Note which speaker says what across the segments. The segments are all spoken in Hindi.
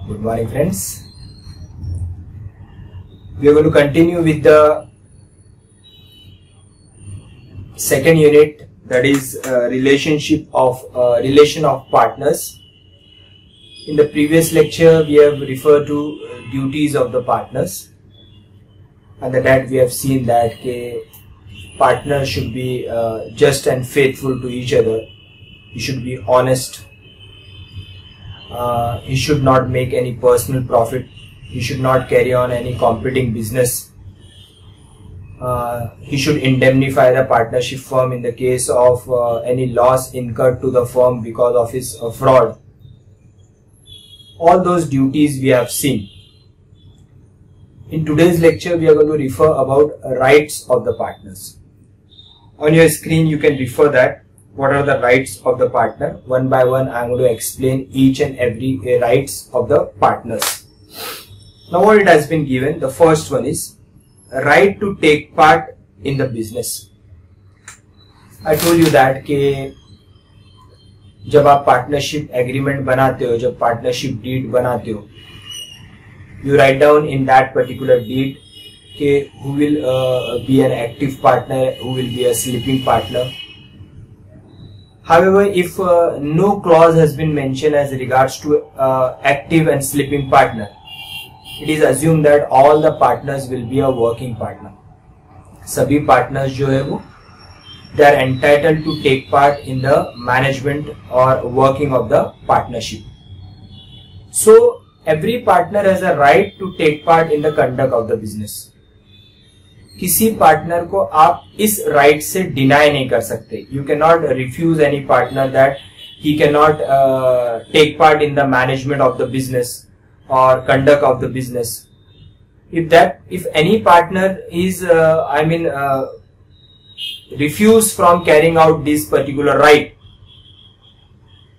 Speaker 1: Good morning, friends. We are going to continue with the second unit, that is relation of partners. In the previous lecture, we have referred to duties of the partners, and that we have seen that partners should be just and faithful to each other. He should be honest. He should not make any personal profit. He should not carry on any competing business. He should indemnify the partnership firm in the case of any loss incurred to the firm because of his fraud. All those duties we have seen. In today's lecture, we are going to refer about rights of the partners. On your screen, you can refer that. What are the rights of the partner? One by one, I am going to explain each and every rights of the partners. Now, what it has been given, the first one is right to take part in the business. I told you that कि जब आप पार्टनरशिप एग्रीमेंट बनाते हो, जब पार्टनरशिप डीड बनाते हो, you write down in that particular deed कि who will be an active partner, who will be a sleeping partner. However, if no clause has been mentioned as regards to active and sleeping partner, it is assumed that all the partners will be a working partner. सभी partners जो है वो they are entitled to take part in the management or working of the partnership. So every partner has a right to take part in the conduct of the business. किसी पार्टनर को आप इस राइट से डिनाई नहीं कर सकते. You can not refuse any partner that he can not take part in the management of the business और conduct of the business. if any partner is refuse from carrying out this particular right,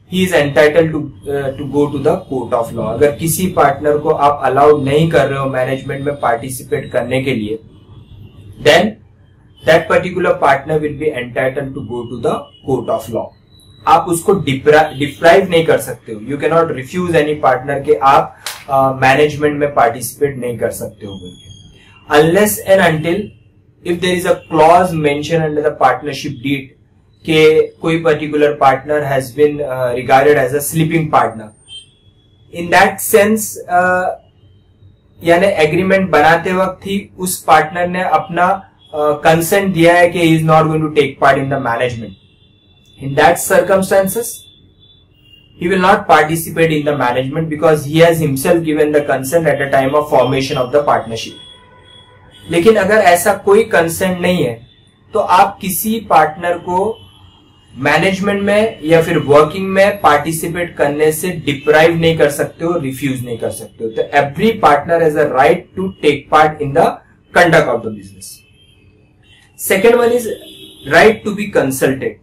Speaker 1: he is entitled to go to the court of law. अगर किसी पार्टनर को आप अलाउड नहीं कर रहे हो मैनेजमेंट में पार्टिसिपेट करने के लिए, then that particular partner will be entitled to go to the court of law. आप उसको डिप्राइव नहीं कर सकते हो. You can not refuse any partner के आप मैनेजमेंट में पार्टिसिपेट नहीं कर सकते हो बोल के, unless and until if there is a clause mention under the partnership deed के कोई particular partner has been regarded as a sleeping partner. In that sense यानी एग्रीमेंट बनाते वक्त ही उस पार्टनर ने अपना कंसेंट दिया है कि he is not going to take part in the management. In that circumstances he will not participate in the management because he has himself given the consent at the time of formation of the partnership. लेकिन अगर ऐसा कोई कंसेंट नहीं है तो आप किसी पार्टनर को मैनेजमेंट में या फिर वर्किंग में पार्टिसिपेट करने से डिप्राइव नहीं कर सकते हो, रिफ्यूज नहीं कर सकते हो. तो every partner has a right to take part in the conduct of the business. Second one is right to be consulted.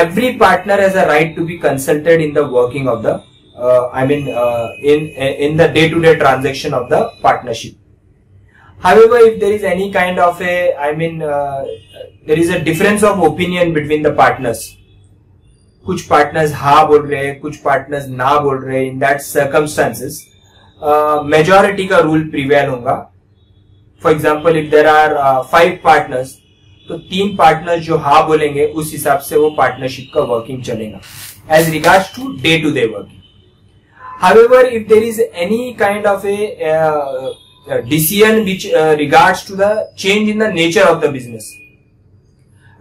Speaker 1: Every partner has a right to be consulted in the working of the, in the day-to-day transaction of the partnership. However, if there is any kind of there is a difference of opinion between the partners. कुछ partners हाँ बोल रहे हैं, कुछ partners ना बोल रहे हैं. In that circumstances, majority का rule prevail होगा. For example, if there are 5 partners, तो 3 पार्टनर्स जो हाँ बोलेंगे उस हिसाब से वो पार्टनरशिप का वर्किंग चलेगा as regards to day to day working. However if there is any kind of a decision which regards to the change in the nature of the business,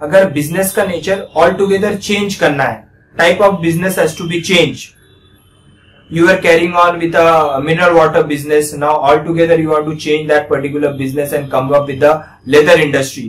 Speaker 1: अगर बिजनेस का नेचर ऑल टुगेदर चेंज करना है, type of business has to be change. You are carrying on with a mineral water business, now all together you want to change that particular business and come up with the leather industry.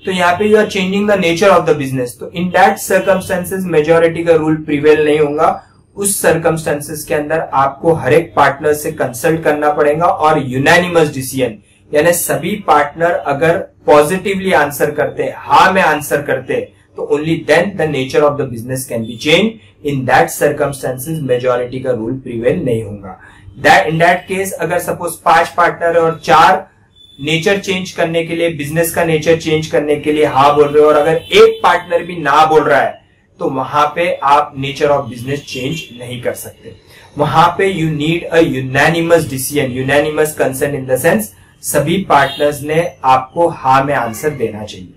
Speaker 1: तो यहाँ पे you are changing the nature of the business. तो इन दैट सर्कमस्टेंसेस मेजोरिटी का रूल प्रिवेल नहीं होगा. उस सर्कमस्टेंसेस के अंदर आपको हर एक पार्टनर से कंसल्ट करना पड़ेगा और यूनानिमस डिसीजन, यानी सभी पार्टनर अगर पॉजिटिवली आंसर करते हैं, हाँ में आंसर करते हैं, तो only then the nature of the business can be change. In that circumstances majority का रूल प्रिवेल नहीं होगा. इन दैट केस अगर सपोज 5 पार्टनर और 4 नेचर चेंज करने के लिए, बिजनेस का नेचर चेंज करने के लिए हाँ बोल रहे हो और अगर एक पार्टनर भी ना बोल रहा है तो वहां पे आप नेचर ऑफ बिजनेस चेंज नहीं कर सकते। वहां पे you need a unanimous decision, unanimous consent in the sense सभी पार्टनर्स ने आपको हाँ में आंसर देना चाहिए।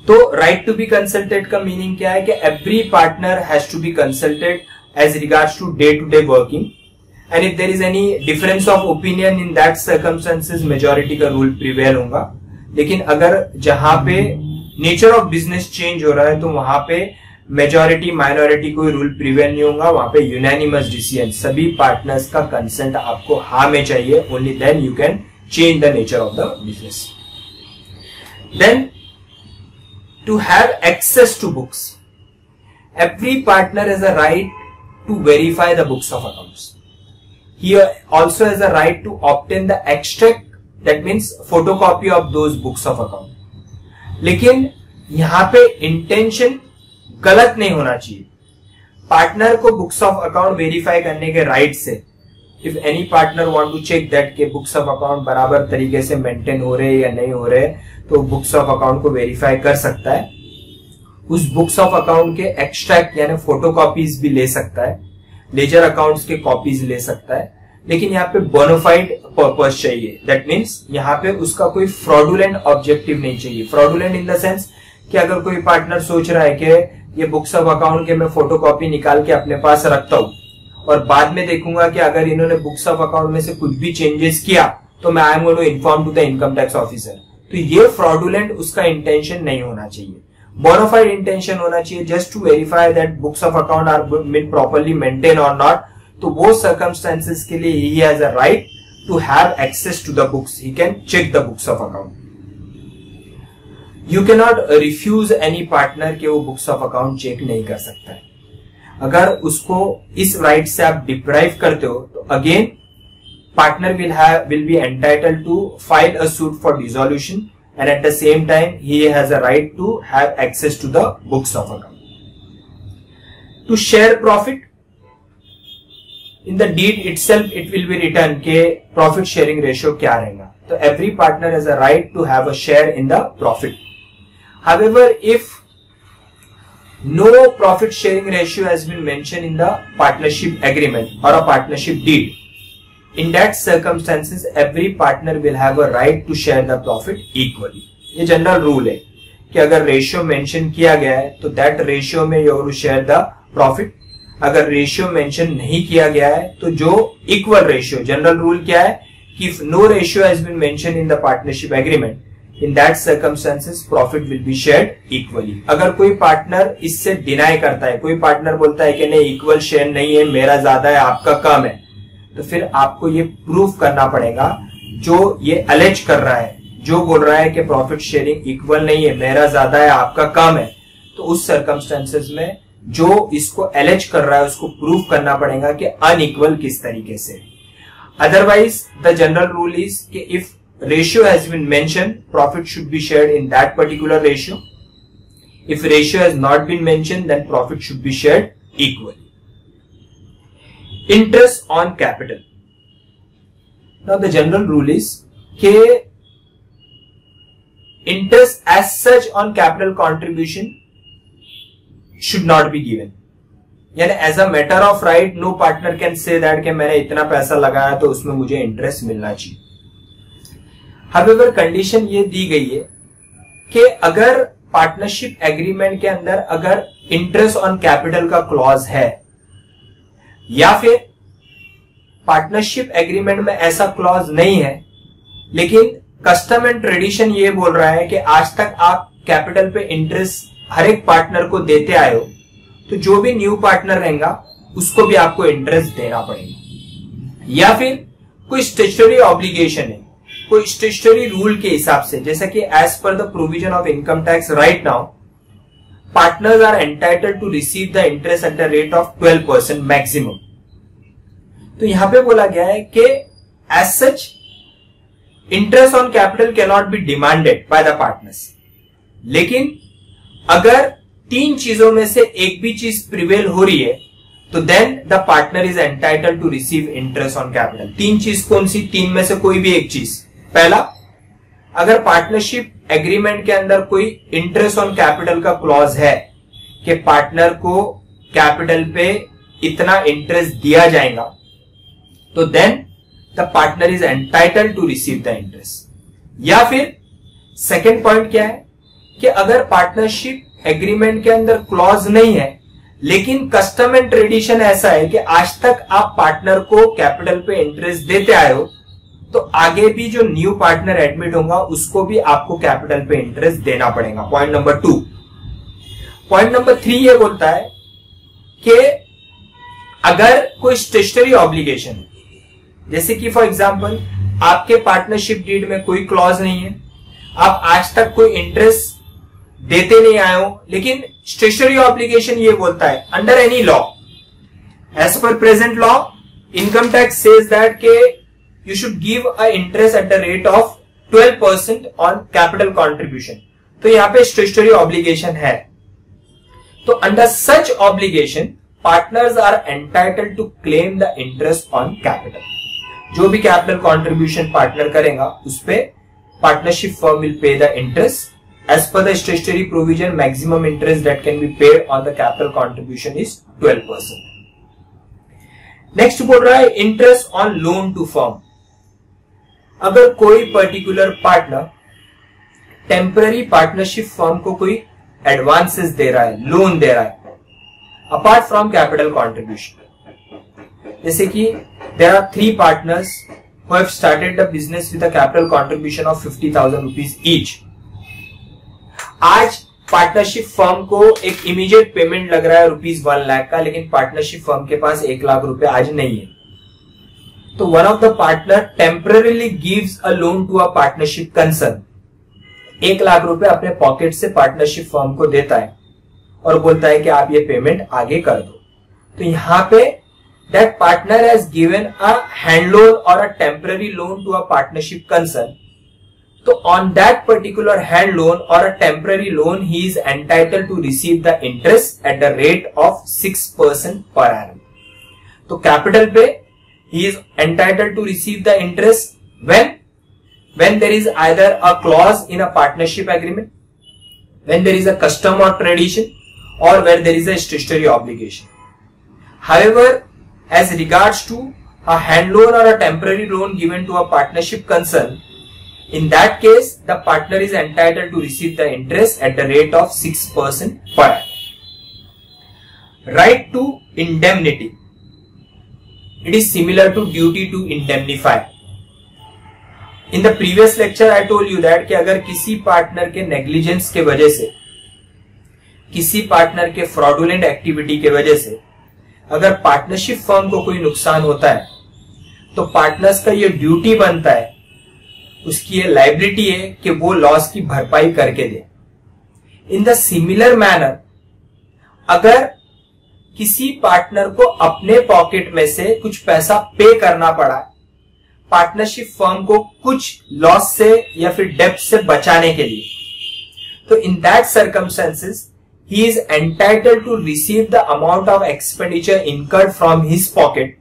Speaker 1: तो राइट टू बी कंसल्टेड का मीनिंग क्या है कि every partner has to be consulted as regards to day working, and if there is any difference of opinion in that circumstances majority का रूल प्रिवेल होगा। लेकिन अगर जहां पे नेचर ऑफ बिजनेस चेंज हो रहा है तो वहां पे मेजॉरिटी माइनॉरिटी कोई रूल प्रिवेल नहीं होगा, वहां पे यूनानिमस डिसीजन, सभी पार्टनर्स का कंसेंट आपको हाँ में चाहिए, only then you can change the nature of the business. Then to have access to books, every partner has a right to verify the books of accounts. He also has a right to obtain the extract, that means photocopy of those books of account. लेकिन यहां पे इंटेंशन गलत नहीं होना चाहिए। पार्टनर को बुक्स ऑफ अकाउंट वेरीफाई करने के राइट से, if any partner want to check that के बुक्स ऑफ अकाउंट बराबर तरीके से मेंटेन हो रहे या नहीं हो रहे, तो बुक्स ऑफ अकाउंट को वेरीफाई कर सकता है। उस बुक्स ऑफ अकाउंट के एक्सट्रैक्ट यानी फोटोकॉपीज भी ले सकता है, लेजर अकाउंट्स के कॉपीज ले सकता है, लेकिन यहाँ पे बोनाफाइड पर्पस चाहिए। दैट मीन्स यहाँ पे उसका कोई फ्रॉडुलेंट ऑब्जेक्टिव नहीं चाहिए। फ्रॉडुलेंट इन द सेंस कि अगर कोई पार्टनर सोच रहा है कि ये बुक्स ऑफ अकाउंट के मैं फोटोकॉपी निकाल के अपने पास रखता हूं और बाद में देखूंगा कि अगर इन्होंने बुक्स ऑफ अकाउंट में से कुछ भी चेंजेस किया तो मैं I am going to inform to the income tax officer, तो ये फ्रॉडुलेंट उसका इंटेंशन नहीं होना चाहिए। बोनाफाइड इंटेंशन होना चाहिए just to verify that books of account are been properly maintain और नॉट। तो वो सर्कमस्टेंसेस के लिए he has a right to have access to the books, he can check the books of account. You can not refuse any partner के वो बुक्स ऑफ अकाउंट चेक नहीं कर सकता है। अगर उसको इस राइट से आप डिप्राइव करते हो तो again partner will be entitled to file a suit for dissolution, and at the same time he has a right to have access to the books of account. To share profit, in the deed itself it will be written के profit sharing ratio क्या रहेगा, तो every partner has a right to have a share in the profit. However, if no profit sharing ratio has been mentioned in the partnership agreement or a partnership deed, in that circumstances every partner will have a right to share the profit equally. ये जनरल रूल है कि अगर रेशियो मेंशन किया गया है तो दैट रेशियो में you have to share the profit. अगर रेशियो मेंशन नहीं किया गया है तो जो इक्वल रेशियो, जनरल रूल क्या है कि if no ratio has been mention in the partnership agreement, in that circumstances profit will be shared equally. अगर कोई पार्टनर इससे डिनाई करता है, कोई पार्टनर बोलता है कि नहीं इक्वल शेयर नहीं है, मेरा ज्यादा है आपका कम है, तो फिर आपको ये प्रूफ करना पड़ेगा, जो ये अलेज कर रहा है, जो बोल रहा है कि प्रॉफिट शेयरिंग इक्वल नहीं है, मेरा ज्यादा है आपका कम है, तो उस सर्कमस्टेंसेस में जो इसको अलेज कर रहा है उसको प्रूफ करना पड़ेगा कि अनइक्वल किस तरीके से। Otherwise the general rule is कि if ratio has been mention, profit should be shared in that particular ratio. If ratio has not been mention then profit should be shared equally. Interest on capital. Now the general rule is कि interest as such on capital contribution should not be given. यानी as a matter of right no partner can say that कि मैंने इतना पैसा लगाया तो उसमें मुझे इंटरेस्ट मिलना चाहिए। However कंडीशन ये दी गई है कि अगर पार्टनरशिप एग्रीमेंट के अंदर अगर इंटरेस्ट ऑन कैपिटल का क्लॉज है या फिर पार्टनरशिप एग्रीमेंट में ऐसा क्लॉज नहीं है, लेकिन कस्टम एंड ट्रेडिशन ये बोल रहा है कि आज तक आप कैपिटल पे इंटरेस्ट हर एक पार्टनर को देते आए हो, तो जो भी न्यू पार्टनर रहेगा उसको भी आपको इंटरेस्ट देना पड़ेगा। या फिर कोई स्टैट्यूटरी ऑब्लिगेशन है, कोई स्टैट्यूटरी रूल के हिसाब से, जैसा कि as per the provision of income tax right now partners are entitled to receive the interest at the rate of 12% maximum. तो यहां पे बोला गया है कि as such interest on capital cannot be demanded by the partners. लेकिन अगर तीन चीजों में से एक भी चीज प्रिवेल हो रही है तो then the partner is entitled to receive interest on capital. तीन चीज कौन सी? तीन में से कोई भी एक चीज। पहला, अगर पार्टनरशिप एग्रीमेंट के अंदर कोई इंटरेस्ट ऑन कैपिटल का क्लॉज है, कि पार्टनर को कैपिटल पे इतना इंटरेस्ट दिया जाएगा, तो then the partner is entitled to receive the interest. या फिर सेकेंड पॉइंट क्या है कि अगर पार्टनरशिप एग्रीमेंट के अंदर क्लॉज नहीं है, लेकिन कस्टम एंड ट्रेडिशन ऐसा है कि आज तक आप पार्टनर को कैपिटल पे इंटरेस्ट देते आए हो, तो आगे भी जो न्यू पार्टनर एडमिट होगा उसको भी आपको कैपिटल पे इंटरेस्ट देना पड़ेगा। Point number 2। पॉइंट नंबर 3 ये बोलता है कि अगर कोई स्टेशनरी ऑब्लिगेशन है, जैसे कि फॉर एग्जांपल आपके पार्टनरशिप डीड में कोई क्लॉज नहीं है, आप आज तक कोई इंटरेस्ट देते नहीं आए हो, लेकिन स्टेशनरी ऑब्लिगेशन ये बोलता है under any law, as per present law, income tax says that के you should give a interest at the rate of 12% on capital contribution. तो यहां पे स्टेशनरी ऑब्लिगेशन है। तो under such obligation partners are entitled to claim the interest on capital. जो भी कैपिटल कॉन्ट्रीब्यूशन पार्टनर करेगा उस पे partnership firm will pay the interest. As per the statutory provision, maximum interest that can be paid on the capital contribution is 12%. Next बोल रहा है interest on loan to firm। अगर कोई particular partner temporary partnership firm को कोई एडवांसेस दे रहा है, लोन दे रहा है, अपार्ट फ्रॉम कैपिटल कॉन्ट्रीब्यूशन, जैसे कि there are 3 partners who have started the business with a capital contribution of 50,000 rupees each। आज पार्टनरशिप फर्म को एक इमीडिएट पेमेंट लग रहा है ₹1 लाख का, लेकिन पार्टनरशिप फर्म के पास 1 लाख रुपए आज नहीं है। तो one of the partner temporarily gives a loan to a partnership concern, 1 lakh रुपए अपने पॉकेट से पार्टनरशिप फर्म को देता है और बोलता है कि आप ये पेमेंट आगे कर दो। तो यहां पे that partner has given a hand loan और a temporary loan to a partnership concern. तो on that particular hand loan और a temporary loan he is entitled to receive the interest at the rate of 6% per annum. तो कैपिटल पे he is entitled to receive the interest when there is either a clause in a partnership agreement, when there is a custom or tradition, or where there is a statutory obligation. However, as regards to a hand loan or a temporary loan given to a partnership concern, in that case the partner is entitled to receive the interest at the rate of 6% per annum. Right to indemnity, it is similar to duty to indemnify. In the previous lecture I told you that कि अगर किसी पार्टनर के नेग्लिजेंस के वजह से, किसी पार्टनर के फ्रॉडुलेंट एक्टिविटी के वजह से अगर पार्टनरशिप फर्म को कोई नुकसान होता है, तो पार्टनर्स का ये ड्यूटी बनता है, उसकी ये लायबिलिटी है कि वो लॉस की भरपाई करके दे। इन द सिमिलर मैनर, अगर किसी पार्टनर को अपने पॉकेट में से कुछ पैसा पे करना पड़ा पार्टनरशिप फर्म को कुछ लॉस से या फिर डेब्ट से बचाने के लिए, तो in that circumstances he is entitled to receive the amount of expenditure incurred from his pocket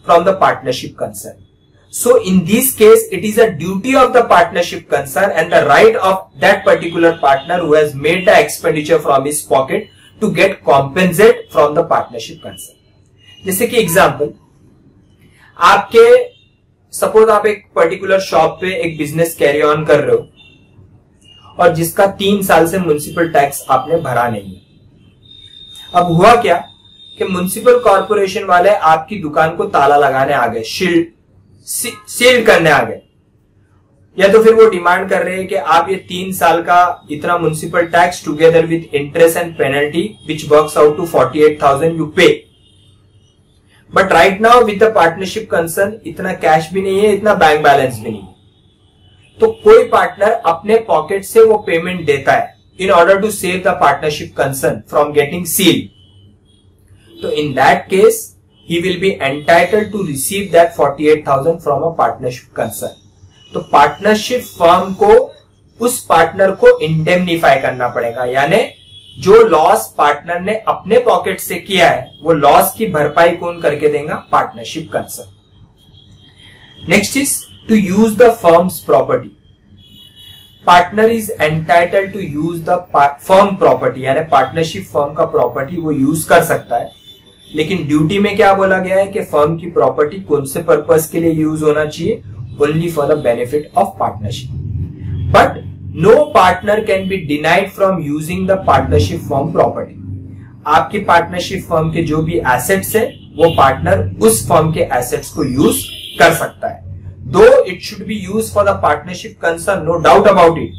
Speaker 1: from the partnership concern. So in this case it is a duty of the partnership concern and the right of that particular partner who has made the expenditure from his pocket to get compensated from the partnership concern. जैसे कि एग्जाम्पल, आपके सपोज आप एक पर्टिकुलर शॉप पे एक बिजनेस कैरी ऑन कर रहे हो और जिसका 3 साल से म्युनिसिपल टैक्स आपने भरा नहीं है। अब हुआ क्या कि म्युनिसिपल कॉर्पोरेशन वाले आपकी दुकान को ताला लगाने आ गए, सील करने आ गए, या तो फिर वो डिमांड कर रहे हैं कि आप ये 3 साल का इतना municipal tax together with interest and penalty which works out to 48,000 you pay. But right now with the partnership concern इतना कैश भी नहीं है, इतना बैंक बैलेंस भी नहीं है, तो कोई पार्टनर अपने पॉकेट से वो पेमेंट देता है in order to save the partnership concern from getting seal. तो in that case he will be entitled to receive that 48,000 from a partnership concern. तो पार्टनरशिप फर्म को उस पार्टनर को इंडेमनीफाई करना पड़ेगा, यानी जो लॉस पार्टनर ने अपने पॉकेट से किया है वो लॉस की भरपाई कौन करके देगा? Partnership concern. Next is to use the firm's property। Partner is entitled to use the firm property, यानी पार्टनरशिप फर्म का प्रॉपर्टी वो यूज कर सकता है। लेकिन ड्यूटी में क्या बोला गया है कि फर्म की प्रॉपर्टी कौन से पर्पस के लिए यूज होना चाहिए, only for the benefit of partnership. But no partner can be denied from using the partnership firm property. आपकी पार्टनरशिप फर्म के जो भी एसेट्स है वो पार्टनर उस फर्म के एसेट्स को यूज कर सकता है। Though it should be use for the partnership concern, no doubt about it,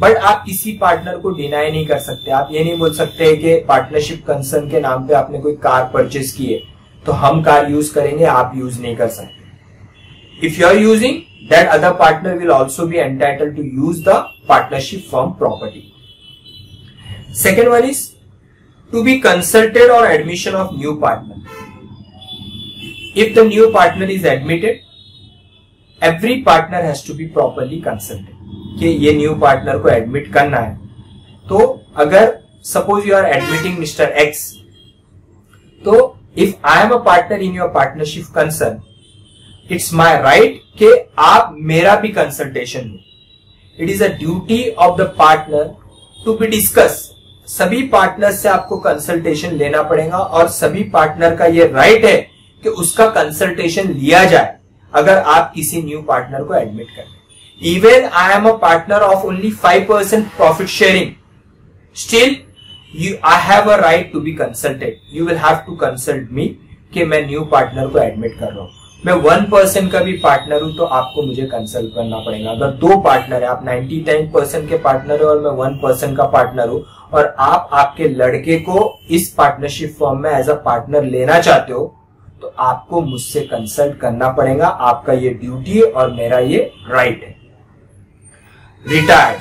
Speaker 1: but आप किसी पार्टनर को डिनाई नहीं कर सकते। आप ये नहीं बोल सकते कि पार्टनरशिप कंसर्न के नाम पे आपने कोई कार परचेज की है तो हम कार यूज करेंगे, आप यूज नहीं कर सकते। If you are using, that other partner will also be entitled to use the partnership firm property. Second one is to be consulted और admission of new partner. If the new partner is admitted, every partner has to be properly consulted कि ये न्यू पार्टनर को एडमिट करना है। तो अगर suppose you are admitting mister X, तो if I am a partner in your partnership concern, it's my right कि आप मेरा भी कंसल्टेशन लो। It is a duty of the partner to be discuss. सभी पार्टनर से आपको कंसल्टेशन लेना पड़ेगा और सभी पार्टनर का ये राइट है कि उसका कंसल्टेशन लिया जाए अगर आप किसी न्यू पार्टनर को एडमिट करें। Even I am a partner of only 5% profit sharing, still I have a right to be consulted. You will have to consult me कि मैं न्यू पार्टनर को एडमिट कर रहा हूं। मैं 1% का भी पार्टनर हूं तो आपको मुझे कंसल्ट करना पड़ेगा। अगर दो पार्टनर है, आप 99% के पार्टनर हो और मैं 1% का पार्टनर हूं, और आप आपके लड़के को इस पार्टनरशिप फर्म में एज अ पार्टनर लेना चाहते हो, तो आपको मुझसे कंसल्ट करना पड़ेगा। आपका ये ड्यूटी है और मेरा ये राइट है। Retired,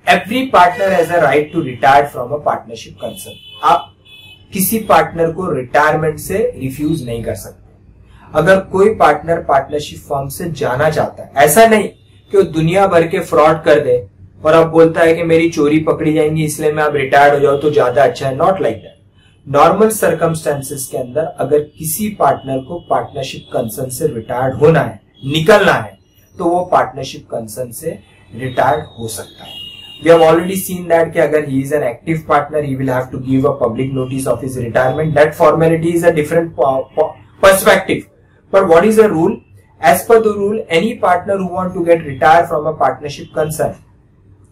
Speaker 1: every partner has a right to retire from a partnership concern. आप किसी पार्टनर को रिटायरमेंट से रिफ्यूज नहीं कर सकते। अगर कोई पार्टनर पार्टनरशिप फर्म से जाना चाहता है, ऐसा नहीं कि वो दुनिया भर के फ्रॉड कर दे और अब बोलता है कि मेरी चोरी पकड़ी जाएंगी इसलिए मैं अब रिटायर्ड हो जाऊं तो ज्यादा अच्छा है, not like that. Normal circumstances के अंदर अगर किसी पार्टनर को पार्टनरशिप कंसर्न से रिटायर्ड होना है, निकलना है, तो वो पार्टनरशिप कंसर्न से रिटायर्ड हो सकता है। We have already seen that कि अगर he is an active partner, he will have to give a public notice of his retirement. That formality is a different perspective. But what is the rule? As per the rule, any partner who want to get retired from a partnership concern,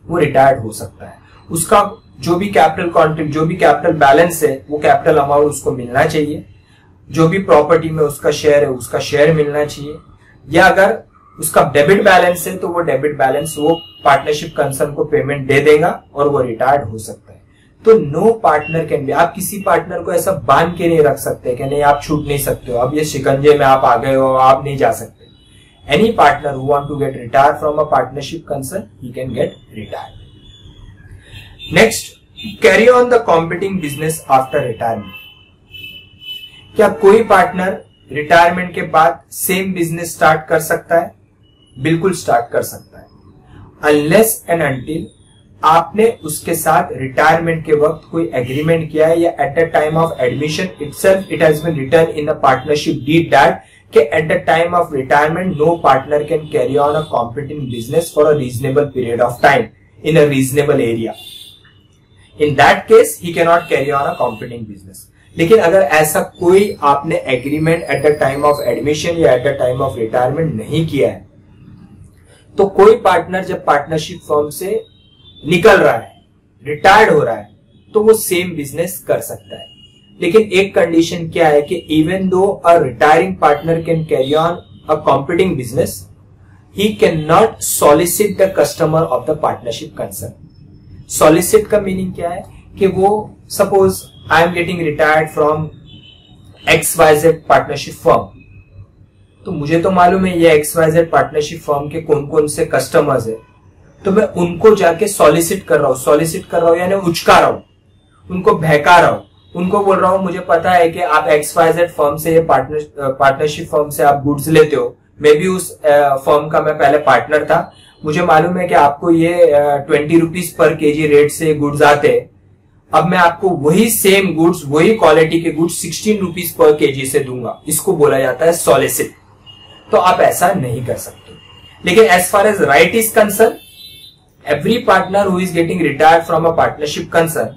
Speaker 1: वो रिटायर्ड हो सकता है। उसका जो भी कैपिटल कॉन्ट्रिब्यूट, जो भी कैपिटल बैलेंस है, वो कैपिटल अमाउंट उसको मिलना चाहिए। जो भी प्रॉपर्टी में उसका शेयर है, उसका शेयर मिलना चाहिए। या अगर उसका डेबिट बैलेंस है तो वो डेबिट बैलेंस वो पार्टनरशिप कंसर्न को पेमेंट दे देगा और वो रिटायर्ड हो सकता है। तो नो पार्टनर कैन बी, आप किसी पार्टनर को ऐसा बांध के नहीं रख सकते कि नहीं आप छूट नहीं सकते हो, अब ये शिकंजे में आप आ गए हो, आप नहीं जा सकते। Any partner who want to get retire from a partnership concern, he can get retired. Next, carry on the competing business after retirement. क्या कोई पार्टनर रिटायरमेंट के बाद सेम बिजनेस स्टार्ट कर सकता है? बिल्कुल स्टार्ट कर सकता है, अनलेस एंड अनटिल आपने उसके साथ रिटायरमेंट के वक्त कोई एग्रीमेंट किया है या at the time of admission itself it has been written in a partnership deed that कि at the time of retirement no partner can carry on a competing business for a reasonable period of time in a reasonable area. In that case he can not carry on a competing business. लेकिन अगर ऐसा कोई आपने agreement at the time of admission या at the time of retirement नहीं किया है, तो कोई पार्टनर जब पार्टनरशिप फर्म से निकल रहा है, रिटायर्ड हो रहा है, तो वो सेम बिजनेस कर सकता है। लेकिन एक कंडीशन क्या है कि even though a retiring partner can carry on a competing business, he can not solicit the customer of the partnership concern. Solicit का मीनिंग क्या है कि वो suppose I am getting retired from XYZ partnership firm, तो मुझे तो मालूम है ये XYZ पार्टनरशिप फर्म के कौन कौन से कस्टमर्स है, तो मैं उनको जाके सॉलिसिट कर रहा हूं। सॉलिसिट कर रहा हूं यानी उचका रहा हूं, उनको बहका रहा हूं, उनको बोल रहा हूं मुझे पता है कि आप XYZ फर्म से, ये पार्टनरशिप फर्म से आप गुड्स लेते हो, मैं भी उस फर्म का मैं पहले पार्टनर था, मुझे मालूम है कि आपको ये 20 रुपीज पर केजी रेट से गुड्स आते हैं, अब मैं आपको वही सेम गुड्स, वही क्वालिटी के गुड्स 16 रुपीज पर केजी से दूंगा। इसको बोला जाता है सॉलिसिट। तो आप ऐसा नहीं कर सकते। लेकिन as far as right is concern, every partner who is getting retired from a partnership concern,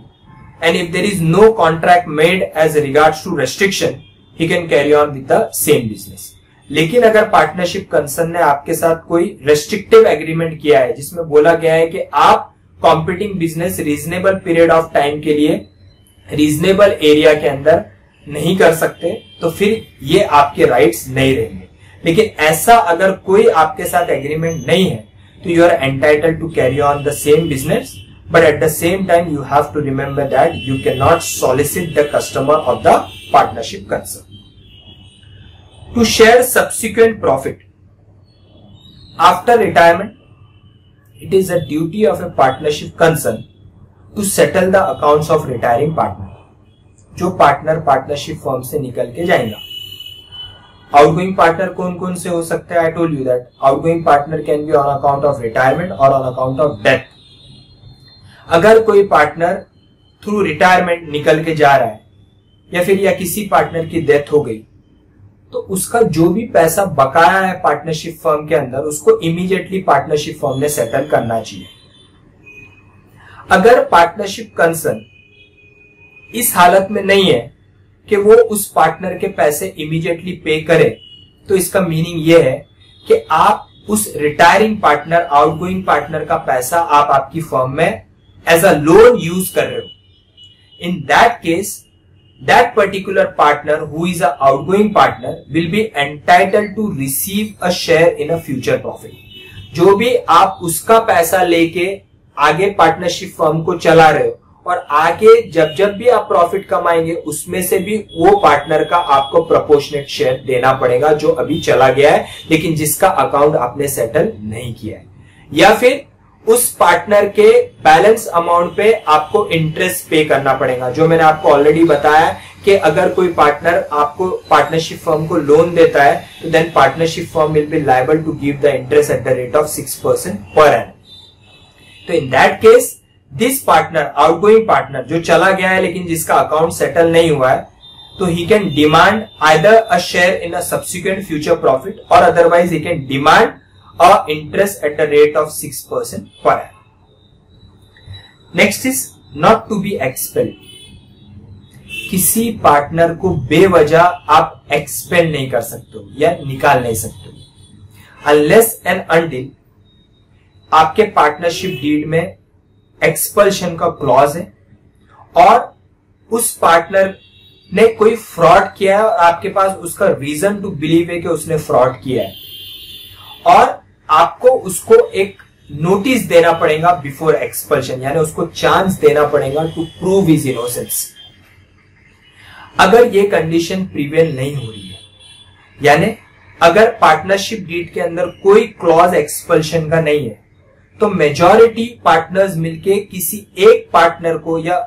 Speaker 1: and if there is no contract made as regards to restriction, he can carry on with the same business. लेकिन अगर पार्टनरशिप कंसर्न ने आपके साथ कोई रेस्ट्रिक्टिव एग्रीमेंट किया है जिसमें बोला गया है कि आप competing business reasonable period of time के लिए रीजनेबल एरिया के अंदर नहीं कर सकते, तो फिर ये आपके राइट्स नहीं रहेंगे। लेकिन ऐसा अगर कोई आपके साथ एग्रीमेंट नहीं है तो you are entitled to carry on the same business, but at the same time you have to remember that you can not solicit the customer of the partnership concern to share subsequent profit after retirement. It is a duty of a partnership concern to settle the accounts of retiring partner. जो पार्टनर पार्टनरशिप फर्म से निकल के जाएगा। आउटगोइंग पार्टनर कौन कौन से हो सकते हैं? I told you that outgoing partner can be on account of retirement और ऑन अकाउंट ऑफ डेथ। अगर कोई पार्टनर थ्रू रिटायरमेंट निकल के जा रहा है या फिर या किसी पार्टनर की डेथ हो गई, तो उसका जो भी पैसा बकाया है पार्टनरशिप फर्म के अंदर उसको इमीडिएटली पार्टनरशिप फर्म ने सेटल करना चाहिए। अगर पार्टनरशिप कंसर्न इस हालत में नहीं है कि वो उस पार्टनर के पैसे इमीडिएटली पे करे, तो इसका मीनिंग ये है कि आप उस रिटायरिंग पार्टनर आउटगोइंग पार्टनर का पैसा आप आपकी फर्म में एज अ लोन यूज कर रहे हो। इन that case that particular partner who is a outgoing partner will be entitled to receive a share in a future profit. जो भी आप उसका पैसा लेके आगे पार्टनरशिप फर्म को चला रहे हो और आगे जब भी आप प्रॉफिट कमाएंगे उसमें से भी वो पार्टनर का आपको प्रोपोर्शनेट शेयर देना पड़ेगा जो अभी चला गया है लेकिन जिसका अकाउंट आपने सेटल नहीं किया है, या फिर उस पार्टनर के बैलेंस अमाउंट पे आपको इंटरेस्ट पे करना पड़ेगा। जो मैंने आपको ऑलरेडी बताया कि अगर कोई पार्टनर आपको पार्टनरशिप फर्म को लोन देता है तो then partnership firm will be liable to give the interest at the rate of 6% per annum. तो in that case this partner outgoing partner जो चला गया है लेकिन जिसका अकाउंट सेटल नहीं हुआ है, तो he can demand either a share in a subsequent future profit और otherwise he can demand interest at the rate of 6% per annum. Next is not to be expelled. किसी पार्टनर को बेवजह आप एक्सपेल नहीं कर सकते हो या निकाल नहीं सकते हो unless and until आपके पार्टनरशिप डीड में एक्सपल्शन का क्लॉज है और उस पार्टनर ने कोई फ्रॉड किया है और आपके पास उसका रीजन टू बिलीव है कि उसने फ्रॉड किया है और आपको उसको एक नोटिस देना पड़ेगा बिफोर एक्सपल्शन, यानी उसको चांस देना पड़ेगा टू प्रूव हिज इनोसेंस। अगर ये कंडीशन प्रिवेल नहीं हो रही है, यानी अगर पार्टनरशिप डीड के अंदर कोई क्लॉज एक्सपल्शन का नहीं है, तो मेजॉरिटी पार्टनर्स मिलके किसी एक पार्टनर को या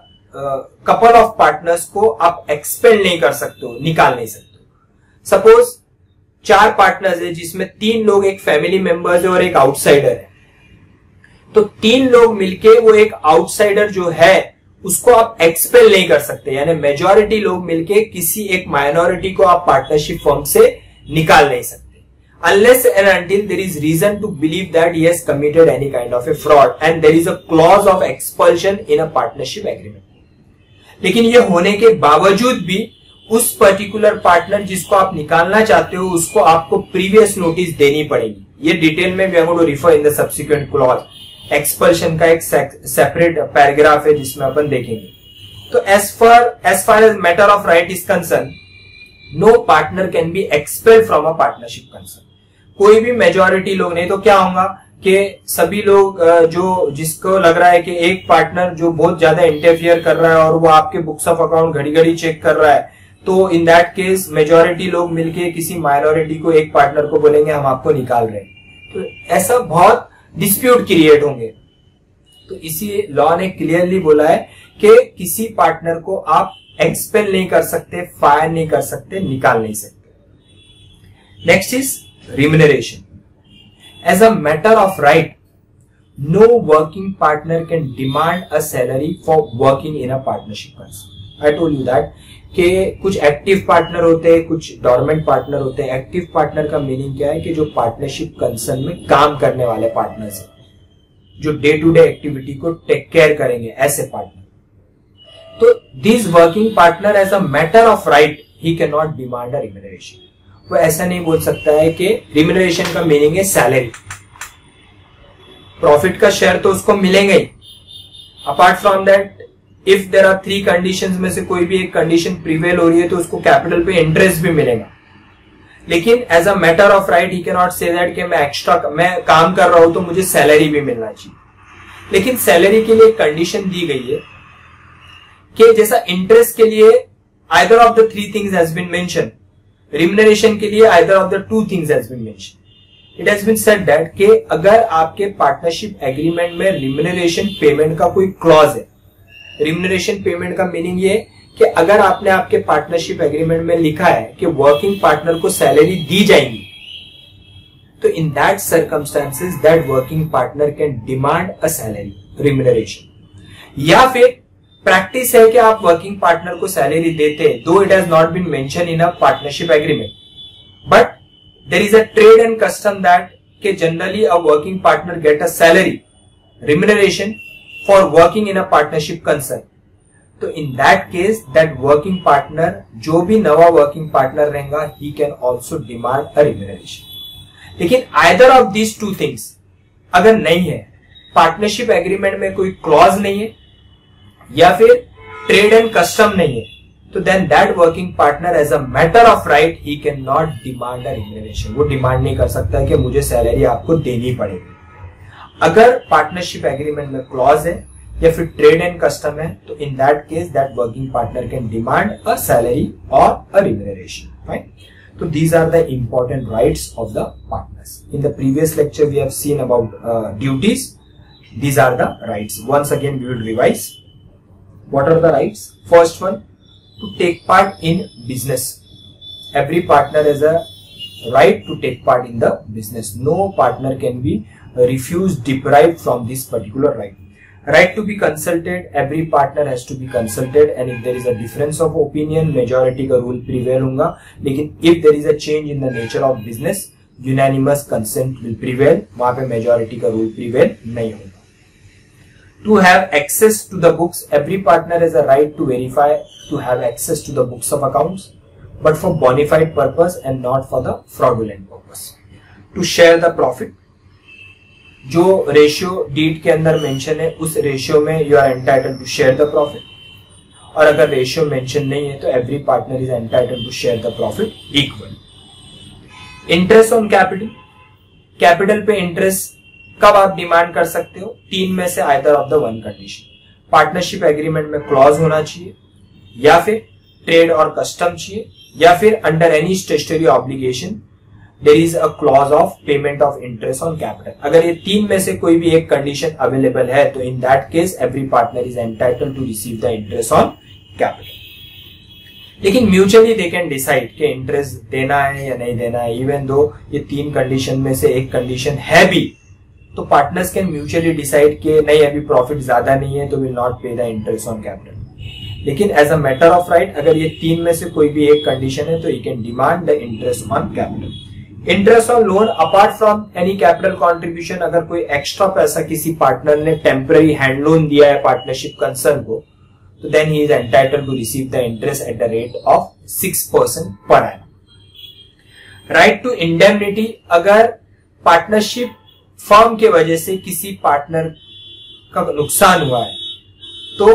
Speaker 1: कपल ऑफ पार्टनर्स को आप एक्सपेल नहीं कर सकते हो, निकाल नहीं सकते हो। सपोज 4 पार्टनर्स है जिसमें 3 लोग एक फैमिली मेंबर्स है और एक आउटसाइडर है, तो 3 लोग मिलके वो एक आउटसाइडर जो है उसको आप एक्सपेल नहीं कर सकते, यानी मेजॉरिटी लोग मिलके किसी एक माइनॉरिटी को आप पार्टनरशिप फर्म से निकाल नहीं सकते unless and until there is reason to believe that he has committed any kind of a fraud and there is a clause of expulsion in a partnership agreement. लेकिन ये होने के बावजूद भी उस पर्टिकुलर पार्टनर जिसको आप निकालना चाहते हो उसको आपको प्रीवियस नोटिस देनी पड़ेगी। ये डिटेल में we are going to refer in the subsequent clause. Expulsion का एक सेपरेट पैराग्राफ है जिसमें अपन देखेंगे। तो as far as matter of right is concern, no partner can be expelled from a partnership concern. कोई भी मेजॉरिटी लोग नहीं, तो क्या होगा कि सभी लोग जो जिसको लग रहा है कि एक पार्टनर जो बहुत ज्यादा इंटरफियर कर रहा है और वो आपके बुक्स ऑफ अकाउंट घड़ी घड़ी चेक कर रहा है, तो इन दैट केस मेजॉरिटी लोग मिलके किसी माइनॉरिटी को एक पार्टनर को बोलेंगे हम आपको निकाल रहे हैं, तो ऐसा बहुत डिस्प्यूट क्रिएट होंगे। तो इसी लॉ ने क्लियरली बोला है कि किसी पार्टनर को आप एक्सपेल नहीं कर सकते, फायर नहीं कर सकते, निकाल नहीं सकते। Next is remuneration. As a matter of right, no working partner can demand a salary for working in a partnership concern. I told you that कि कुछ एक्टिव पार्टनर होते हैं, कुछ डोरमेंट पार्टनर होते हैं। एक्टिव पार्टनर का मीनिंग क्या है कि जो पार्टनरशिप कंसर्न में काम करने वाले पार्टनर्स हैं, जो डे टू डे एक्टिविटी को टेक केयर करेंगे, ऐसे पार्टनर। तो this working partner as a matter of right he can not demand a remuneration. वो ऐसा नहीं बोल सकता है कि रिम्यूनरेशन का मीनिंग है सैलरी, प्रॉफिट का शेयर तो उसको मिलेंगे ही। Apart from that, if there are 3 conditions में से कोई भी एक कंडीशन प्रिवेल हो रही है तो उसको कैपिटल पे इंटरेस्ट भी मिलेगा। लेकिन as a matter of right he can not say that कि मैं काम कर रहा हूं तो मुझे सैलरी भी मिलना चाहिए। लेकिन सैलरी के लिए एक कंडीशन दी गई है कि जैसा इंटरेस्ट के लिए either of the 3 things has been mention, remuneration के लिए either of the 2 things has been mention. It has been said that कि अगर आपके पार्टनरशिप एग्रीमेंट में रिम्यूनरेशन पेमेंट का कोई क्लॉज है, रिम्यूनरेशन पेमेंट का मीनिंग ये कि अगर आपने आपके पार्टनरशिप एग्रीमेंट में लिखा है कि वर्किंग पार्टनर को सैलरी दी जाएगी, तो in that circumstances that working partner can demand a salary remuneration. या फिर प्रैक्टिस है कि आप वर्किंग पार्टनर को सैलरी देते हैं, though it has not been mention in a partnership agreement, but there is a trade and custom that generally a working partner get a salary remuneration for working in a partnership concern. तो in that case that working partner, जो भी नवा working partner रहेगा, he can also demand a remuneration. लेकिन either of these 2 things अगर नहीं है, पार्टनरशिप एग्रीमेंट में कोई क्लॉज नहीं है या फिर ट्रेड एंड कस्टम नहीं है, तो then that working partner as a matter of right he can not demand a remuneration. वो डिमांड नहीं कर सकता है कि मुझे सैलरी आपको देनी पड़ेगी। अगर पार्टनरशिप एग्रीमेंट में क्लॉज है या फिर ट्रेड एंड कस्टम है, तो in that case that working partner can demand a salary और अ रिम्यूनरेशन। राइट, तो these are the important rights of the partners. In the previous lecture we have seen about duties, these are the rights. Once again we will revise what are the rights. First one, to take part in business. Every partner has a right to take part in the business. No partner can be refused, deprived from this particular right. Right to be consulted. Every partner has to be consulted, and if there is a difference of opinion, majority का rule prevail होगा. लेकिन if there is a change in the nature of business, unanimous consent will prevail. वहाँ पे majority का rule prevail नहीं होगा. To have access to the books, every partner has a right to verify, to have access to the books of accounts, but for bona fide purpose and not for the fraudulent purpose. To share the profit, जो रेशियो डीड के अंदर मेंशन है उस रेशियो में you are entitled to share the profit, और अगर रेशियो मेंशन नहीं है तो every partner is entitled to share the profit equal. Interest on capital, capital पे इंटरेस्ट कब आप डिमांड कर सकते हो? 3 में से either of the 1 condition. Partnership agreement में क्लॉज होना चाहिए, या फिर ट्रेड और कस्टम चाहिए, या फिर under any statutory obligation there is a clause of payment of interest on capital. अगर ये 3 में से कोई भी एक कंडीशन अवेलेबल है तो in that case every partner is entitled to receive the interest on capital. लेकिन म्यूचुअली दे कैन डिसाइड कि इंटरेस्ट देना है या नहीं देना है. इवन दो ये 3 कंडीशन में से एक कंडीशन है भी, तो पार्टनर्स कैन म्यूचुअली डिसाइड कि नहीं अभी प्रॉफिट ज्यादा नहीं है तो will not pay the interest on capital. लेकिन as a matter of right अगर ये 3 में से कोई भी एक कंडीशन है तो you can demand the interest on capital. Interest on loan apart from any capital contribution, अगर कोई एक्स्ट्रा पैसा किसी पार्टनर ने टेम्पररी हैंड लोन दिया है पार्टनरशिप कंसर्न को, तो then he is entitled to receive the interest at the rate of 6% per annum. Right to indemnity, अगर पार्टनरशिप फर्म के वजह से किसी पार्टनर का नुकसान हुआ है तो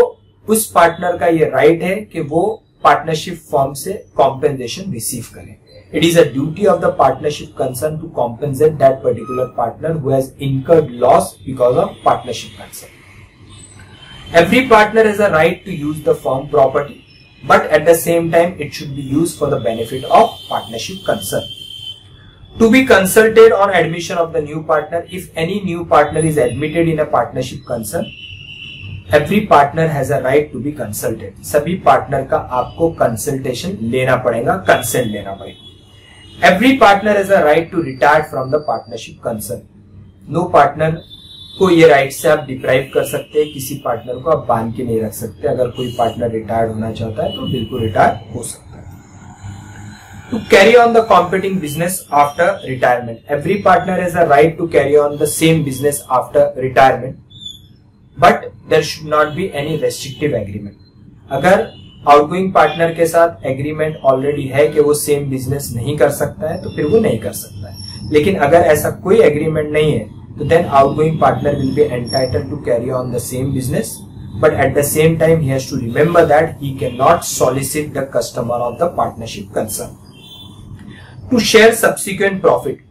Speaker 1: उस पार्टनर का ये राइट है कि वो पार्टनरशिप फर्म से कॉम्पेंसेशन रिसीव करें. It is a duty of the partnership concern to compensate that particular partner who has incurred loss because of partnership concern. Every partner has a right to use the firm property, but at the same time it should be used for the benefit of partnership concern. To be consulted on admission of the new partner. If any new partner is admitted in a partnership concern, every partner has a right to be consulted. सभी पार्टनर का आपको कंसल्टेशन लेना पड़ेगा, कंसेंट लेना पड़ेगा. Every partner has a right to retire from the partnership concern. No partner को ये राइट से आप डिप्राइव कर सकते हैं, किसी पार्टनर को आप बांध के नहीं रख सकते. अगर कोई पार्टनर रिटायर्ड होना चाहता है तो बिल्कुल रिटायर हो सकता है. To carry on the competing business after retirement. Every partner has a right to carry on the same business after retirement, but there should not be any restrictive agreement. अगर आउटगोइंग पार्टनर के साथ एग्रीमेंट ऑलरेडी है कि वो सेम बिजनेस नहीं कर सकता है, तो फिर वो नहीं कर सकता है. लेकिन अगर ऐसा कोई एग्रीमेंट नहीं है, तो then outgoing partner will be entitled to carry on the same business, but at the same time he has to remember that he cannot solicit the customer of the partnership concern. To share subsequent profit.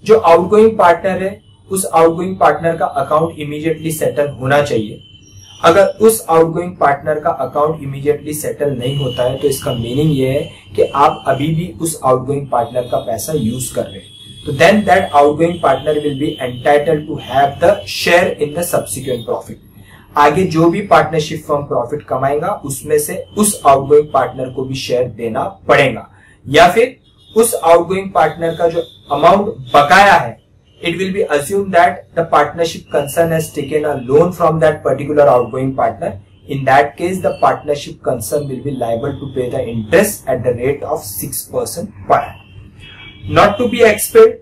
Speaker 1: जो आउटगोइंग पार्टनर है, उस आउटगोइंग पार्टनर का अकाउंट इमीडिएटली सेटल होना चाहिए. अगर उस आउटगोइंग पार्टनर का अकाउंट इमीडिएटली सेटल नहीं होता है, तो इसका मीनिंग ये है कि आप अभी भी उस आउटगोइंग पार्टनर का पैसा यूज कर रहे हैं. तो then that outgoing partner will be entitled to have the share in the subsequent profit. आगे जो भी पार्टनरशिप फर्म प्रॉफिट कमाएगा, उसमें से उस आउटगोइंग पार्टनर को भी शेयर देना पड़ेगा, या फिर उस आउटगोइंग पार्टनर का जो अमाउंट बकाया है, it will be assumed that the partnership concern has taken a loan from that particular outgoing partner. In that case, the partnership concern will be liable to pay the interest at the rate of 6% per annum. Not to be expelled.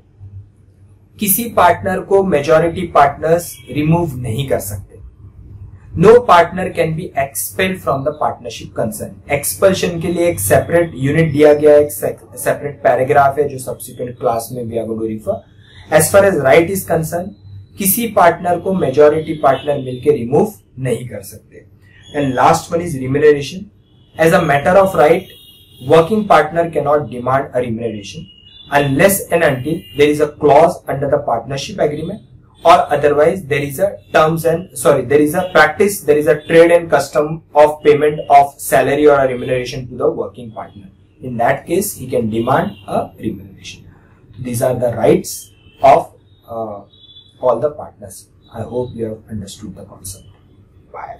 Speaker 1: किसी पार्टनर को मेजॉरिटी पार्टनर्स रिमूव नहीं कर सकते. No partner can be expelled from the partnership concern. Expulsion के लिए एक सेपरेट यूनिट दिया गया है, एक सेपरेट पैराग्राफ है जो सब्सिक्वेंट क्लास में भी आगे refer. As far as right is concerned, किसी पार्टनर को मेजॉरिटी पार्टनर मिलकर रिमूव नहीं कर सकते. And last one is remuneration. As a matter of right, working partner can not demand a remuneration unless and until there is a clause under the partnership agreement, or otherwise there is a there is a practice, there is a trade and custom of payment of salary or a remuneration to the working partner. In that case, he can demand a remuneration. These are the rights of all the partners. I hope you have understood the concept. Bye.